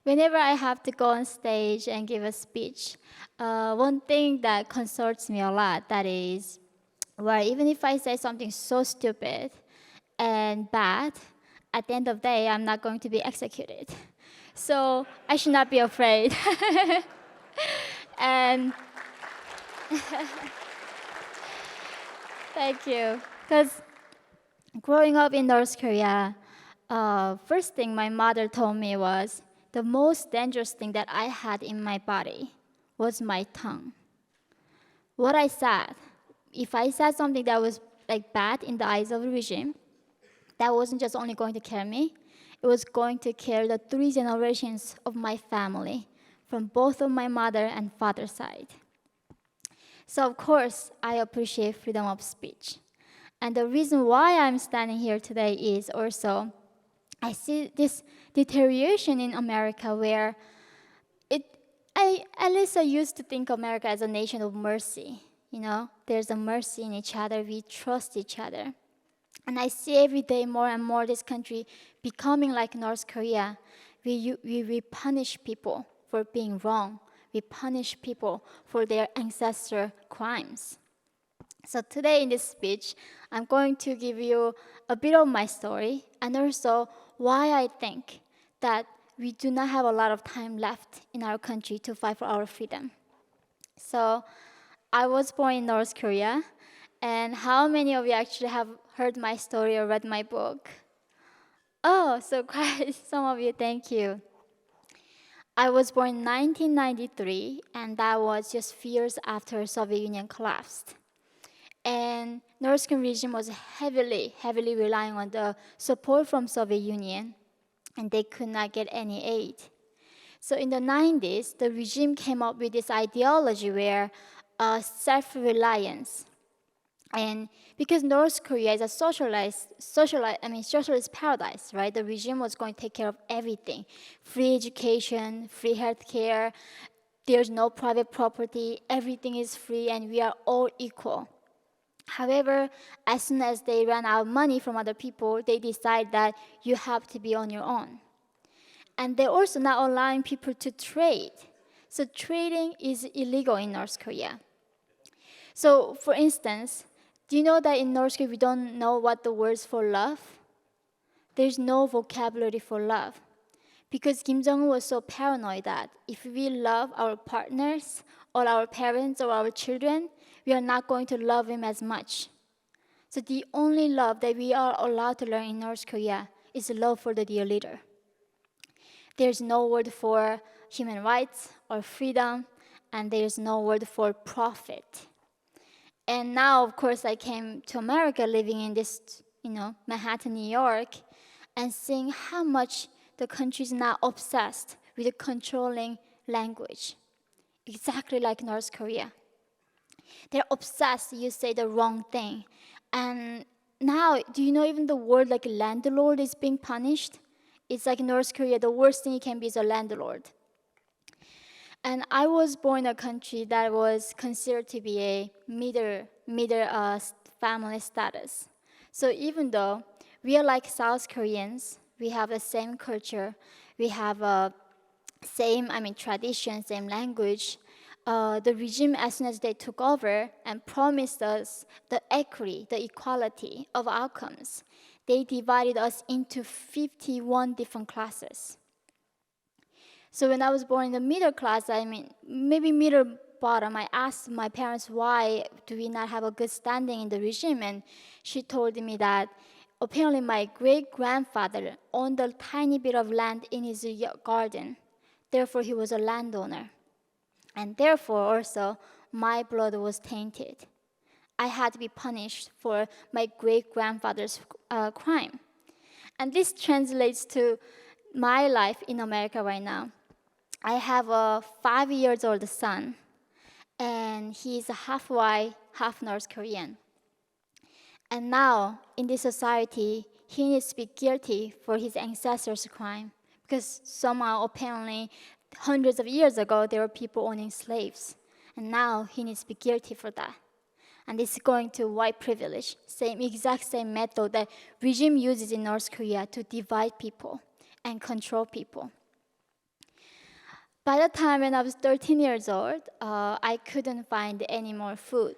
Whenever I have to go on stage and give a speech, one thing that concerns me a lot, that is, where even if I say something so stupid and bad, at the end of the day, I'm not going to be executed. So I should not be afraid. And thank you. Because growing up in North Korea, first thing my mother told me was the most dangerous thing that I had in my body was my tongue. What I said, if I said something that was like bad in the eyes of the regime, that wasn't just only going to kill me, it was going to kill the 3 generations of my family from both of my mother and father's side. So of course, I appreciate freedom of speech. And the reason why I'm standing here today is also I see this deterioration in America where at least I used to think America as a nation of mercy. You know, there's a mercy in each other, we trust each other. And I see every day more and more this country becoming like North Korea. We punish people for being wrong. We punish people for their ancestor crimes. So today in this speech, I'm going to give you a bit of my story and also why I think that we do not have a lot of time left in our country to fight for our freedom. So I was born in North Korea, and how many of you actually have heard my story or read my book? Oh, so quite some of you, thank you. I was born in 1993, and that was just few years after Soviet Union collapsed. And North Korean regime was heavily relying on the support from Soviet Union, and they could not get any aid. So in the 90s, the regime came up with this ideology where self-reliance. And because North Korea is a socialist paradise, right? The regime was going to take care of everything. Free education, free healthcare, there's no private property, everything is free, and we are all equal. However, as soon as they ran out of money from other people, they decide that you have to be on your own. And they're also not allowing people to trade. So trading is illegal in North Korea. So for instance, do you know that in North Korea we don't know what the words for love? There's no vocabulary for love. Because Kim Jong-un was so paranoid that if we love our partners or our parents or our children, we are not going to love him as much. So the only love that we are allowed to learn in North Korea is love for the dear leader. There's no word for human rights or freedom, and there's no word for profit. And now, of course, I came to America living in this, Manhattan, New York, and seeing how much the country is now obsessed with controlling language, exactly like North Korea. They're obsessed, you say the wrong thing. And now, do you know even the word like landlord is being punished? It's like in North Korea, the worst thing you can be is a landlord. And I was born in a country that was considered to be a middle family status. So even though we are like South Koreans, we have the same culture, we have same tradition, same language. The regime, as soon as they took over and promised us the equity, the equality of outcomes, they divided us into 51 different classes. So when I was born in the middle class, maybe middle bottom, I asked my parents why do we not have a good standing in the regime, and she told me that apparently my great-grandfather owned a tiny bit of land in his garden. Therefore, he was a landowner. And therefore, also, my blood was tainted. I had to be punished for my great-grandfather's crime. And this translates to my life in America right now. I have a 5-year-old son, and he's half white, half North Korean. And now, in this society, he needs to be guilty for his ancestors' crime, because somehow, apparently, hundreds of years ago, there were people owning slaves. And now, he needs to be guilty for that. And this is going to white privilege, exact same method that regime uses in North Korea to divide people and control people. By the time when I was 13 years old, I couldn't find any more food.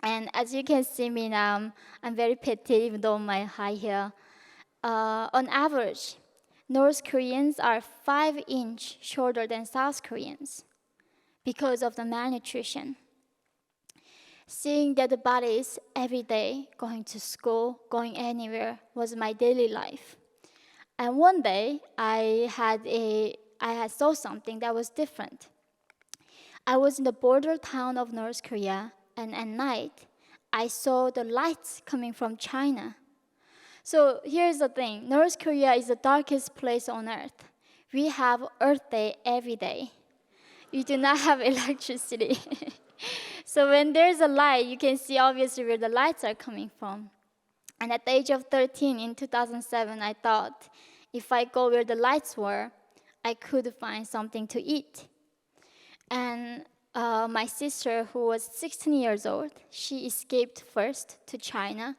And as you can see me now, I'm very petite, even though my high heel. On average, North Koreans are 5 inches shorter than South Koreans because of the malnutrition. Seeing dead bodies every day, going to school, going anywhere, was my daily life. And one day, I had saw something that was different. I was in the border town of North Korea, and at night, I saw the lights coming from China. So here's the thing, North Korea is the darkest place on earth. We have Earth Day every day. We do not have electricity. So when there's a light, you can see obviously where the lights are coming from. And at the age of 13 in 2007, I thought if I go where the lights were, I could find something to eat. And my sister, who was 16 years old, she escaped first to China.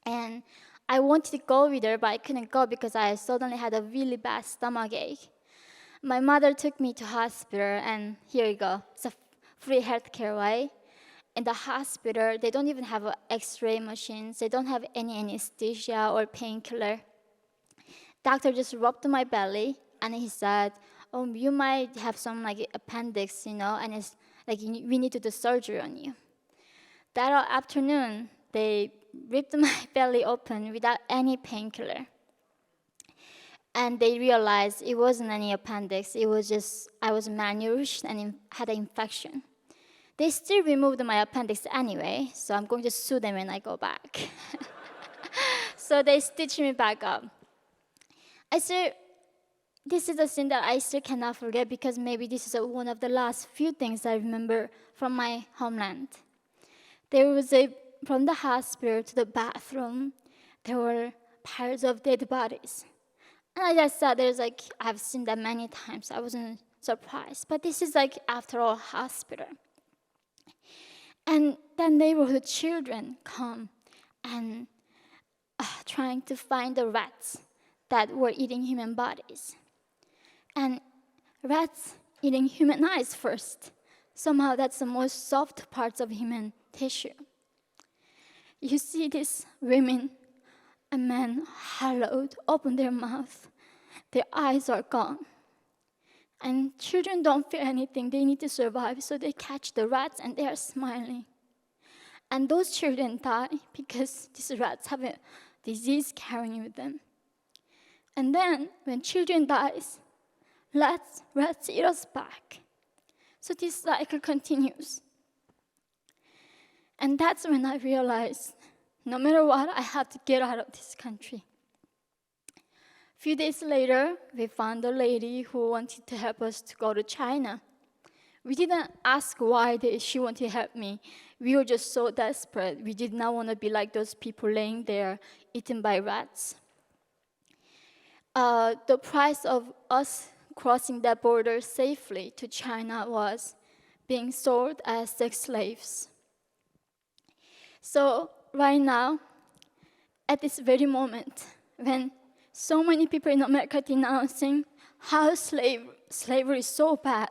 And I wanted to go with her, but I couldn't go because I suddenly had a really bad stomach ache. My mother took me to hospital, and here you go. It's a free healthcare, right? In the hospital, they don't even have X-ray machines. They don't have any anesthesia or painkiller. Doctor just rubbed my belly, and he said, "Oh, you might have some like appendix, and it's like we need to do surgery on you." That afternoon, they ripped my belly open without any painkiller. And they realized it wasn't any appendix. It was just I was malnourished and had an infection. They still removed my appendix anyway, so I'm going to sue them when I go back. So they stitched me back up. This is a scene that I still cannot forget because maybe this is one of the last few things I remember from my homeland. From the hospital to the bathroom, there were piles of dead bodies. And I just said, I've seen that many times. I wasn't surprised. But this is after all, hospital. And then neighborhood children come and trying to find the rats that were eating human bodies. And rats eating human eyes first. Somehow that's the most soft parts of human tissue. You see these women and men hollowed, open their mouth. Their eyes are gone. And children don't feel anything. They need to survive, so they catch the rats and they are smiling. And those children die because these rats have a disease carrying with them. And then when children dies, rats eat us back. So this cycle continues. And that's when I realized, no matter what, I have to get out of this country. A few days later, we found a lady who wanted to help us to go to China. We didn't ask why she wanted to help me. We were just so desperate. We did not want to be like those people laying there, eaten by rats. The price of us crossing that border safely to China was being sold as sex slaves. So right now, at this very moment, when so many people in America are denouncing how slavery is so bad,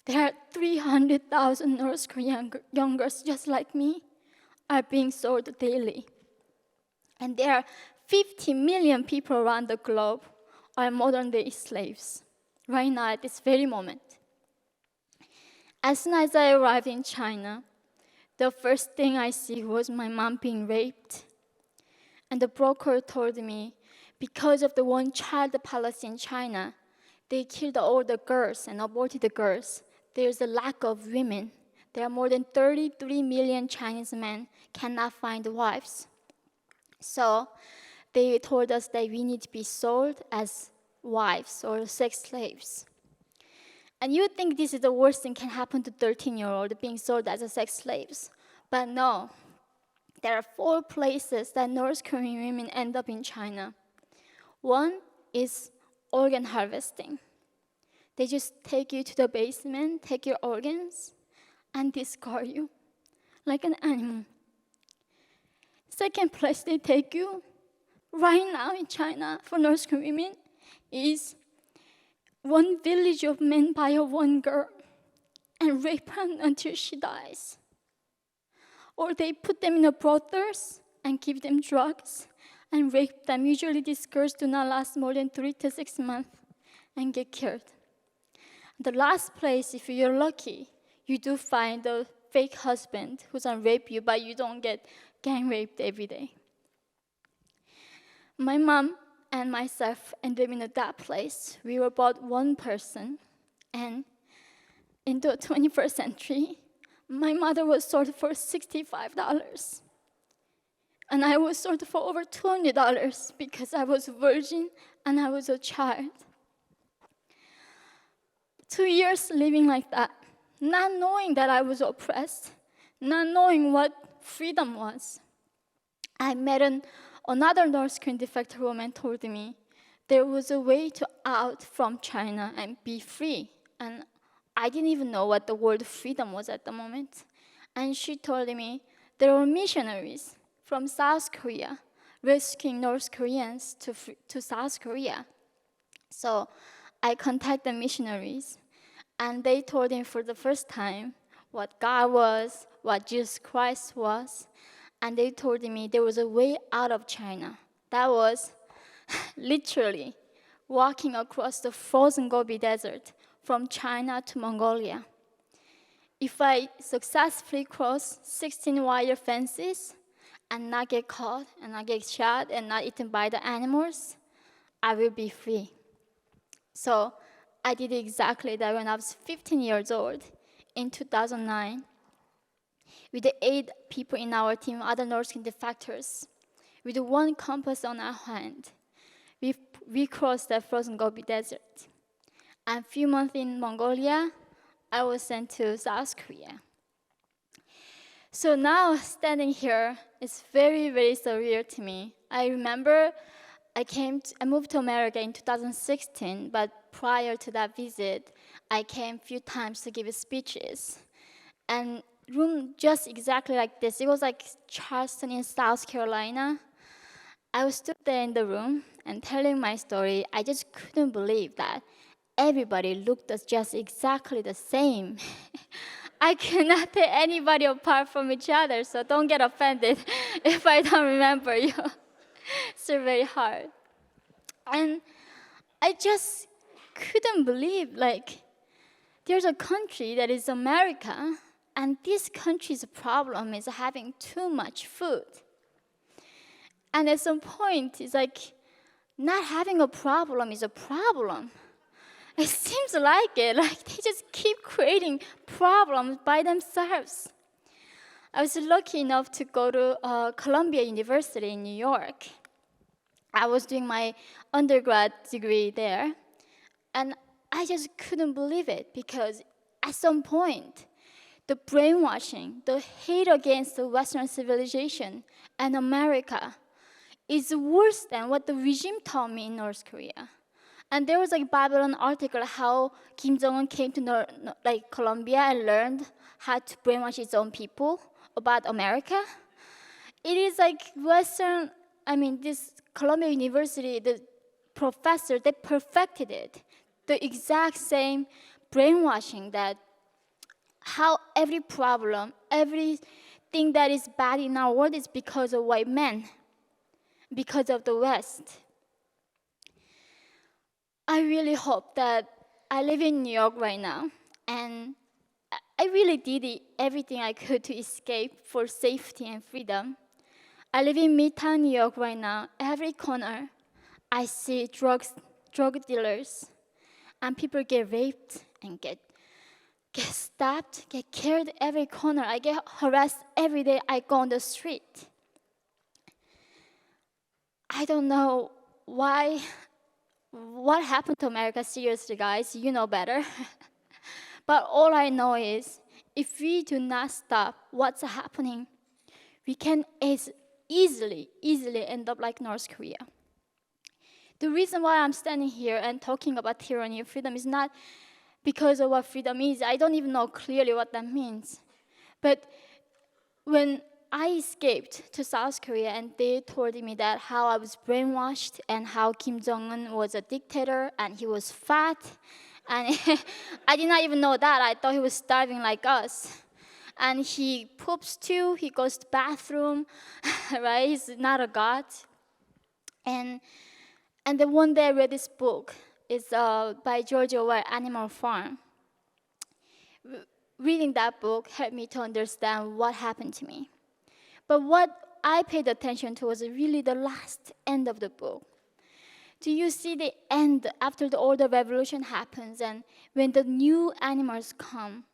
there are 300,000 North Korean young girls just like me are being sold daily. And there are 50 million people around the globe are modern-day slaves right now at this very moment. As soon as I arrived in China, the first thing I see was my mom being raped. And the broker told me, because of the one-child policy in China, they killed all the girls and aborted the girls. There's a lack of women. There are more than 33 million Chinese men cannot find wives. So they told us that we need to be sold as wives or sex slaves. And you think this is the worst thing can happen to 13-year-old being sold as a sex slaves. But no, there are 4 places that North Korean women end up in China. One is organ harvesting. They just take you to the basement, take your organs, and discard you like an animal. Second place they take you right now in China for North Korean women is one village of men by a one girl and rape her until she dies. Or they put them in a brothels and give them drugs and rape them. Usually these girls do not last more than 3 to 6 months and get killed. The last place, if you're lucky, you do find a fake husband who's gonna rape you, but you don't get gang raped every day. My mom and myself ended up in that place. We were both one person, and in the 21st century, my mother was sold for $65, and I was sold for over $200 because I was a virgin and I was a child. 2 years living like that, not knowing that I was oppressed, not knowing what freedom was. I met another North Korean defector woman told me there was a way to out from China and be free. And I didn't even know what the word freedom was at the moment. And she told me there were missionaries from South Korea rescuing North Koreans to South Korea. So I contacted the missionaries, and they told him for the first time what God was, what Jesus Christ was, and they told me there was a way out of China. That was literally walking across the frozen Gobi Desert from China to Mongolia. If I successfully cross 16 wire fences and not get caught and not get shot and not eaten by the animals, I will be free. So I did exactly that when I was 15 years old in 2009. With the 8 people in our team, other North Korean defectors, with one compass on our hand, we crossed the frozen Gobi Desert. And a few months in Mongolia, I was sent to South Korea. So now standing here is very, very surreal to me. I remember I moved to America in 2016, but prior to that visit, I came a few times to give speeches. And room just exactly like this. It was like Charleston in South Carolina. I was stood there in the room and telling my story. I just couldn't believe that everybody looked just exactly the same. I cannot tell anybody apart from each other, so don't get offended if I don't remember you. It's very hard. And I just couldn't believe, there's a country that is America, and this country's problem is having too much food. And at some point, it's like not having a problem is a problem. It seems like it, they just keep creating problems by themselves. I was lucky enough to go to Columbia University in New York. I was doing my undergrad degree there, and I just couldn't believe it because at some point, the brainwashing, the hate against the Western civilization and America is worse than what the regime taught me in North Korea. And there was a Babylon article how Kim Jong-un came to Colombia and learned how to brainwash his own people about America. It is this Columbia University, the professor, they perfected it. The exact same brainwashing that how every problem, everything that is bad in our world is because of white men, because of the West. I really hope that I live in New York right now, and I really did everything I could to escape for safety and freedom. I live in Midtown, New York right now. Every corner, I see drug dealers, and people get raped and get stabbed, get killed every corner. I get harassed every day I go on the street. I don't know what happened to America, seriously, guys, you know better. But all I know is, if we do not stop what's happening, we can easily end up like North Korea. The reason why I'm standing here and talking about tyranny and freedom is not because of what freedom is. I don't even know clearly what that means. But when I escaped to South Korea, and they told me that how I was brainwashed and how Kim Jong-un was a dictator and he was fat. And I did not even know that. I thought he was starving like us. And he poops too, he goes to bathroom, right? He's not a god. And then one day I read this book. It's by George Orwell, Animal Farm. Reading that book helped me to understand what happened to me. But what I paid attention to was really the last end of the book. Do you see the end after all the revolution happens, and when the new animals come,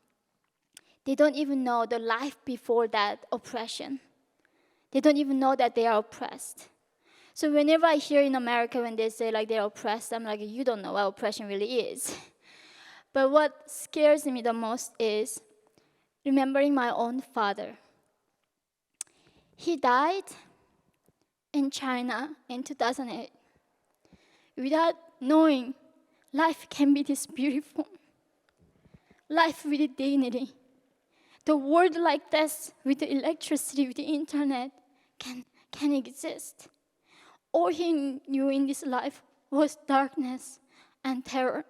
they don't even know the life before that oppression. They don't even know that they are oppressed. So whenever I hear in America when they say like they're oppressed, I'm like, you don't know what oppression really is. But what scares me the most is remembering my own father. He died in China in 2008 without knowing life can be this beautiful. Life with dignity. The world like this, with the electricity, with the internet, can exist. All he knew in this life was darkness and terror.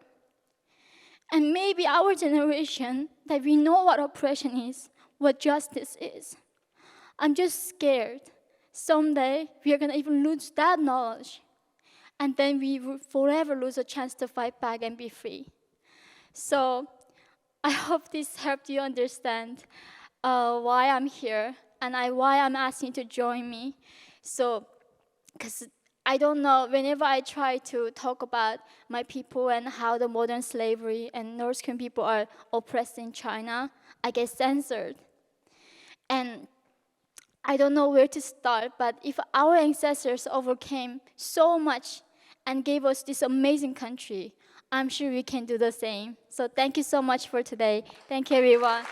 And maybe our generation, that we know what oppression is, what justice is. I'm just scared. Someday, we are going to even lose that knowledge. And then we will forever lose a chance to fight back and be free. So I hope this helped you understand why I'm here and why I'm asking you to join me. So, because I don't know, whenever I try to talk about my people and how the modern slavery and North Korean people are oppressed in China, I get censored. And I don't know where to start, but if our ancestors overcame so much and gave us this amazing country, I'm sure we can do the same. So thank you so much for today. Thank you, everyone.